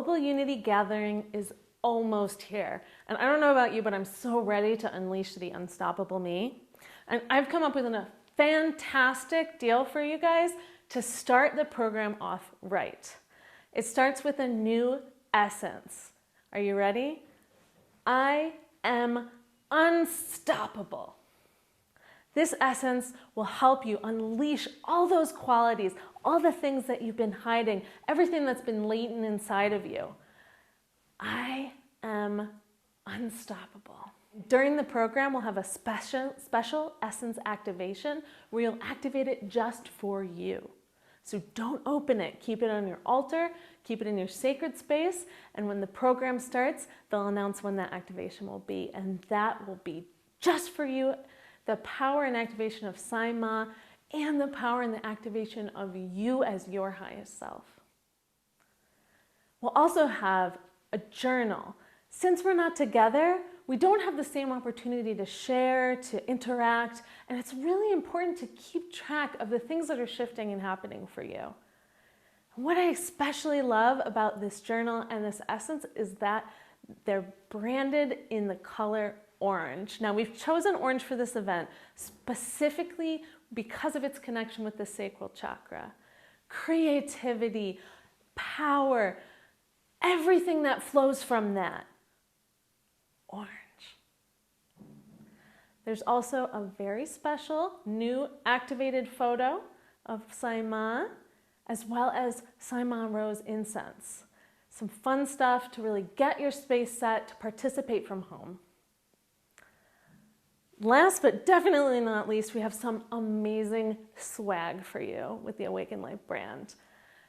Global Unity Gathering is almost here. And I don't know about you, but I'm so ready to unleash the unstoppable me. And I've come up with a fantastic deal for you guys to start the program off right. It starts with a new essence. Are you ready? I am unstoppable. This essence will help you unleash all those qualities, all the things that you've been hiding, everything that's been latent inside of you. I am unstoppable. During the program, we'll have a special essence activation where you'll activate it just for you. So don't open it. Keep it on your altar, keep it in your sacred space, and when the program starts, they'll announce when that activation will be, and that will be just for you. The power and activation of Sai Ma and the power and the activation of you as your highest self. We'll also have a journal. Since we're not together, we don't have the same opportunity to share, to interact, and it's really important to keep track of the things that are shifting and happening for you. What I especially love about this journal and this essence is that they're branded in the color orange. Now, we've chosen orange for this event specifically because of its connection with the sacral chakra. Creativity, power, everything that flows from that. Orange. There's also a very special new activated photo of Sai Ma, as well as Sai Ma rose incense. Some fun stuff to really get your space set to participate from home. Last but definitely not least, we have some amazing swag for you with the Awaken Life brand.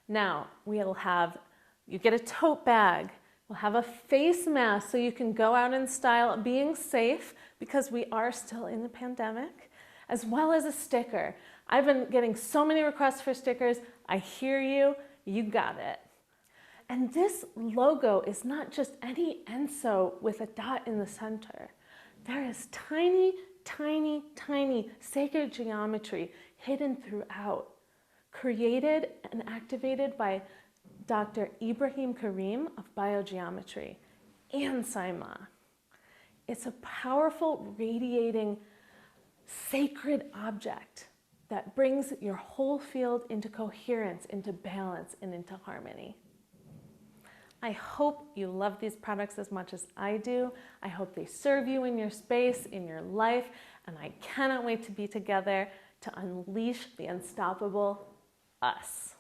Now, you get a tote bag. We'll have a face mask so you can go out in style, being safe because we are still in the pandemic, as well as a sticker. I've been getting so many requests for stickers. I hear you, you got it. And this logo is not just any Enso with a dot in the center. There is tiny, tiny, tiny sacred geometry hidden throughout, created and activated by Dr. Ibrahim Karim of Biogeometry and Sai Ma. It's a powerful, radiating, sacred object that brings your whole field into coherence, into balance, and into harmony. I hope you love these products as much as I do. I hope they serve you in your space, in your life, and I cannot wait to be together to unleash the unstoppable us.